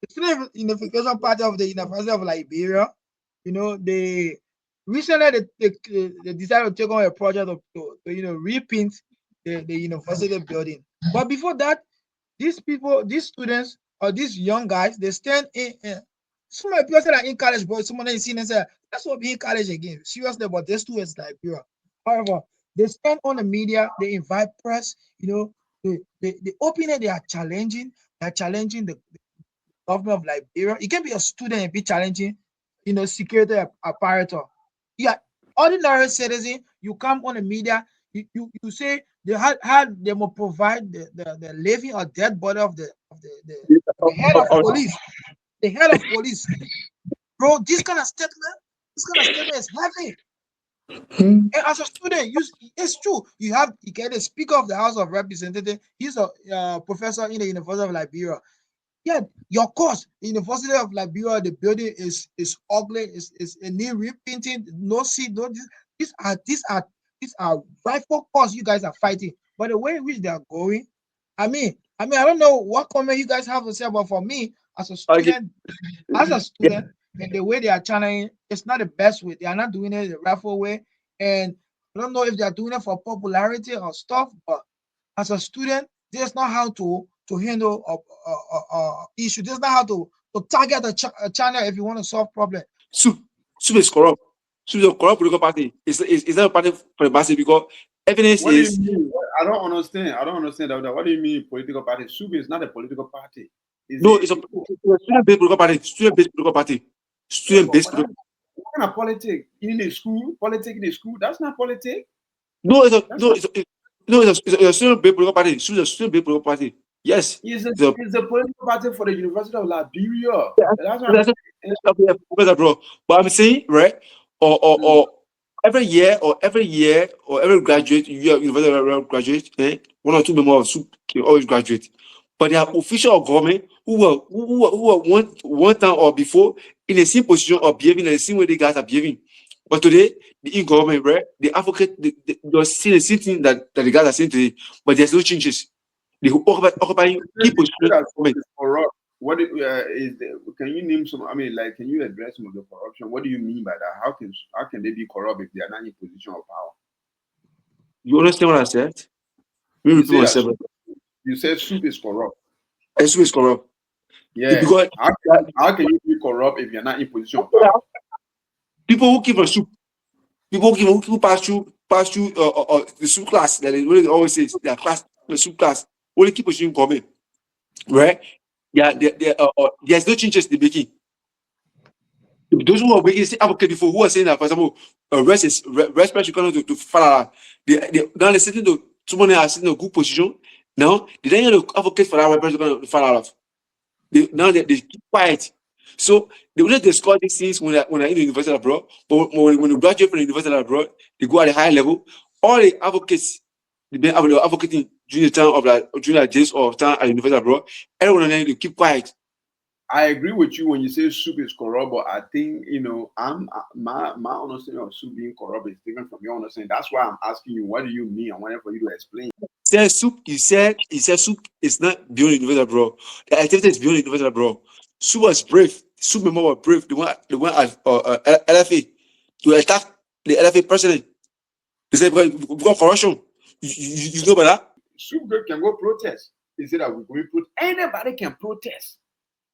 the Student Unification Party of the University of Liberia, they recently they decided to take on a project to repaint the university building. But before that, these people, these students, or these young guys, they stand in some of the people that are in college, but someone is seen and say, that's what be in college again. Seriously, but these students Liberia. However, they stand on the media, they invite press, they open it, they're challenging the government of Liberia. You can be a student and be challenging, security apparatus. Yeah, ordinary citizen, you come on the media, you say they had they will provide the living or dead body of the head of police, the head of police. Bro, this kind of statement is heavy. Hmm. And as a student, it's true. You get a Speaker of the House of Representatives. He's a professor in the University of Liberia. Yeah, your course, the University of Liberia, the building is ugly. Is a new repainting. No see, no these are these are rightful cause you guys are fighting. But the way in which they are going, I don't know what comment you guys have to say, but for me, as a Okay. student, as a student, and the way they are channeling, it's not the best way. They are not doing it the rightful way, and I don't know if they are doing it for popularity or stuff. But as a student, there's not how to handle a issue. There's not how to target a channel if you want to solve problem. Soup. Soup is corrupt. Soup is a corrupt political party. It's not a party for the masses because evidence What do you is mean? I don't understand. I don't understand that. What do you mean political party? SUP is not a political party. Is no, it's a it? student-based political party. Student-based political party. Yeah, but Student-based political. what kind of politics in the school? Politics in the school? That's not politics. No, it's a That's no, not. it's a student-based political party. Soup is a student-based political party. Yes. It's It's a a political party for the University of Liberia. yeah, That's what I'm that's saying. professor, bro. But I'm saying, right? Mm. Or every graduate, you are university graduate, one or two members of soup can always graduate. But there are official of government who were one time or before in the same position or behaving in the same way the guys are behaving. But today, the in government, right? They advocate you're seeing the same thing that the guys are saying today, but there's no changes. They occupy key You said positions that in government. SUP is corrupt. What is the? Can you name some? I mean, like, can you address some of the corruption? What do you mean by that? How can they be corrupt if they are not in position of power? You understand what I said? Let me You repeat say that myself. SUP, you said SUP is corrupt. SU is corrupt. Yeah. Because How can you be corrupt if you're not in position of power? people who give a soup, people who pass through the soup class that is what they always says their class, the soup class, only keep pushing coming, right? Yeah, there's no changes in the making. Those who are making say advocate before who are saying that, for example, rest pressure coming to Falala. They now they're sitting to someone else sitting in a good position. Now they don't have to advocate for that rest pressure to Falala. They keep quiet. So they will not discuss these things when they're in the university abroad. But when you graduate from the university abroad, they go at a high level. All the advocates, they were advocating during the time of that during the days of time at the university abroad. Everyone on them they keep quiet. I agree with you when you say SUP is corrupt, but I think my understanding of SUP being corrupt is different from your understanding. That's why I'm asking you, what do you mean? I wanted for you to explain. Said soup, he said soup is not beyond the university abroad. The activity is beyond the university abroad. Soup was brave. Soup member was brave. The one at LFA to attack the LFA president. They said because corruption. You know about that? SUP can go protest. He said that we're going to protest. Anybody can protest.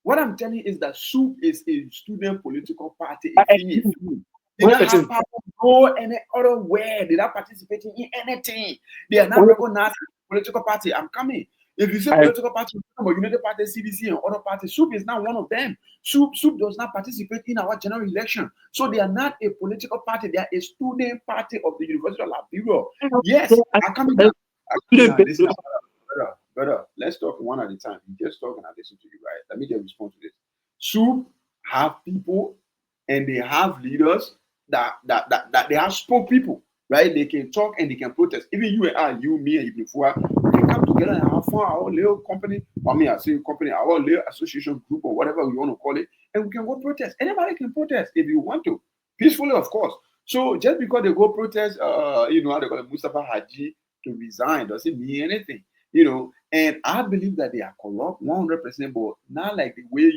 What I'm telling you is that SUP is a student political party. I A agree thing. with you. They don't have 100%. power to go any other way. They're not participating in anything. They are not 100%. recognized as a political party. I'm coming. If you say I political party, United Party, CDC, and other parties, SUP is not one of them. SUP does not participate in our general election. So they are not a political party. They are a student party of the University of Liberia. Yes, I'm coming now. I'm coming now. Listen, brother, let's talk one at a time. You just talk and I listen to you, right? Let me just respond to this. SUP have people and they have leaders that they have spoke people, right? They can talk and they can protest. Even you and I, you, me, and Ibn Fua, we can come together and have fun, our little company, I say company, our little association group or whatever we want to call it, and we can go protest. Anybody can protest if you want to, peacefully, of course. So just because they go protest, how they call it, Mustafa Haji to resign doesn't mean anything, And I believe that they are corrupt 100%, but not like the way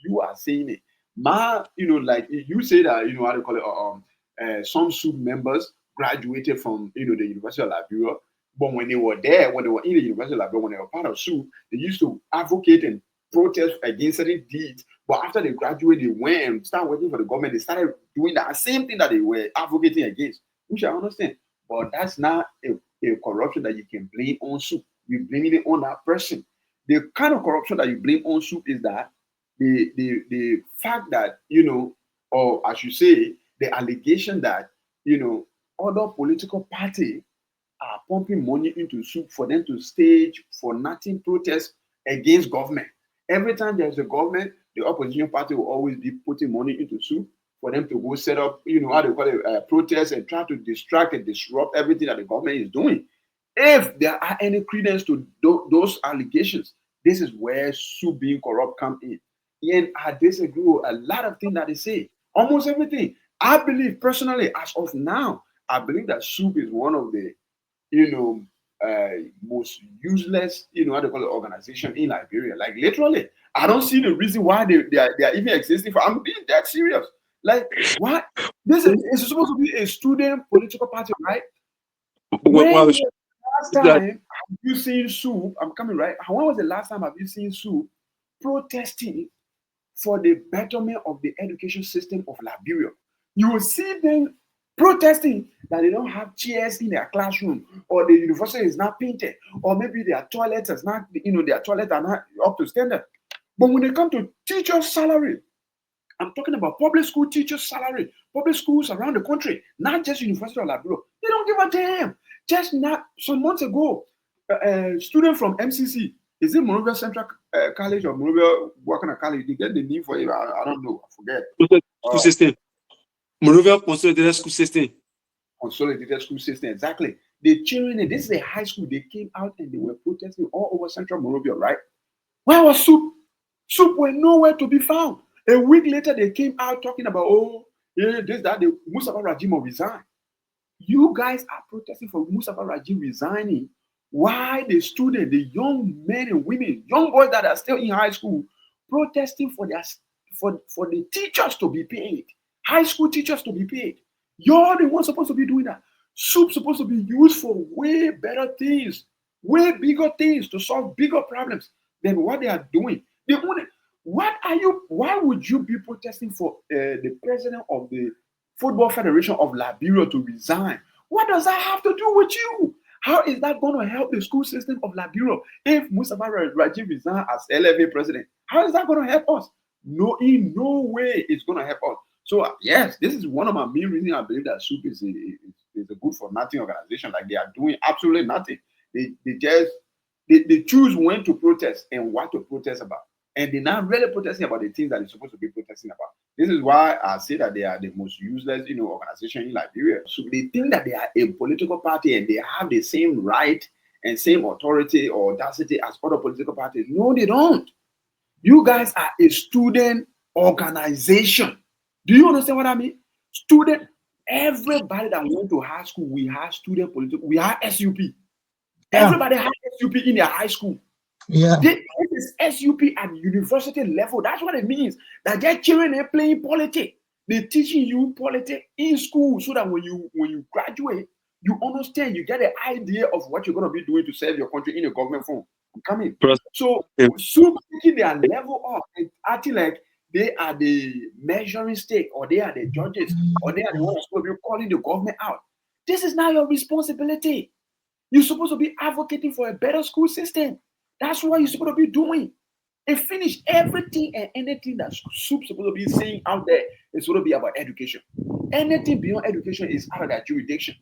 you are saying it. Like you say that, how to call it, some SUP members graduated from, the University of Liberia, but when they were there, when they were in the University of Liberia, when they were part of SUP, they used to advocate and protest against certain deeds. But after they graduated, they went and started working for the government. They started doing that same thing that they were advocating against, which I understand. But that's not a corruption that you can blame on SUP. You blame it on that person. The kind of corruption that you blame on SUP is that the fact that, or I should say, the allegation that, other political party are pumping money into SUP for them to stage for nothing protests against government. Every time there's a government, the opposition party will always be putting money into SUP for them to go set up, how they call it, protests and try to distract and disrupt everything that the government is doing. If there are any credence to those allegations, this is where SUP being corrupt come in. And I disagree with a lot of things that they say. Almost everything. I believe personally, as of now, I believe that SUP is one of the, most useless, how they call it, organization in Liberia. Like literally, I don't see the reason why they are even existing. I'm being that serious. Like what? This is supposed to be a student political party, right? When Well, was the last that time have you seen SUP? I'm coming right. When was the last time have you seen SUP protesting for the betterment of the education system of Liberia? You will see them protesting that they don't have chairs in their classroom, or the university is not painted, or maybe their toilets is not, their toilets are not up to standard. But when it comes to teachers' salary, I'm talking about public school teachers' salary, public schools around the country, not just University of Liberia. They don't give a damn. Just not some months ago, a student from MCC, is it Monrovia Central College or Monrovia Wakana College? They get the name for it. I don't know. I forget. school system. Monrovia consolidated school system. Consolidated school system, exactly. The children, this is a high school. They came out and they were protesting all over Central Monrovia, right? Where was SUP? SUP were nowhere to be found. A week later, they came out talking about, the Mustafa Rajim will resign. You guys are protesting for Mustafa Rajim resigning. Why the students, the young men and women, young boys that are still in high school, protesting for the teachers to be paid, high school teachers to be paid? You're the ones supposed to be doing that. SUP supposed to be used for way better things, way bigger things to solve bigger problems than what they are doing. Why would you be protesting for the president of the Football Federation of Liberia to resign? What does that have to do with you? How is that going to help the school system of Liberia if Mustafa Rajim resigns as LFA president? How is that going to help us? No, in no way it's going to help us. So yes, this is one of my main reasons I believe that SUP is a good for nothing organization. Like they are doing absolutely nothing. They choose when to protest and what to protest about. And they're not really protesting about the things that they're supposed to be protesting about. This is why I say that they are the most useless, organization in Liberia. So they think that they are a political party and they have the same right and same authority or audacity as other political parties. No, they don't. You guys are a student organization. Do you understand what I mean? Student, everybody that went to high school, we have student political, we have S.U.P. Yeah. Everybody has S.U.P in their high school. Yeah. This is S.U.P at university level. That's what it means. That their children are playing politics. They're teaching you politics in school so that when you graduate, you understand, you get an idea of what you're going to be doing to serve your country in a government form. Coming. So, taking their level up and acting like they are the measuring stick, or they are the judges, or they are the ones who will be calling the government out. This is not your responsibility. You're supposed to be advocating for a better school system. That's what you're supposed to be doing. And finish everything and anything that SUP's supposed to be saying out there is supposed to be about education. Anything beyond education is out of that jurisdiction.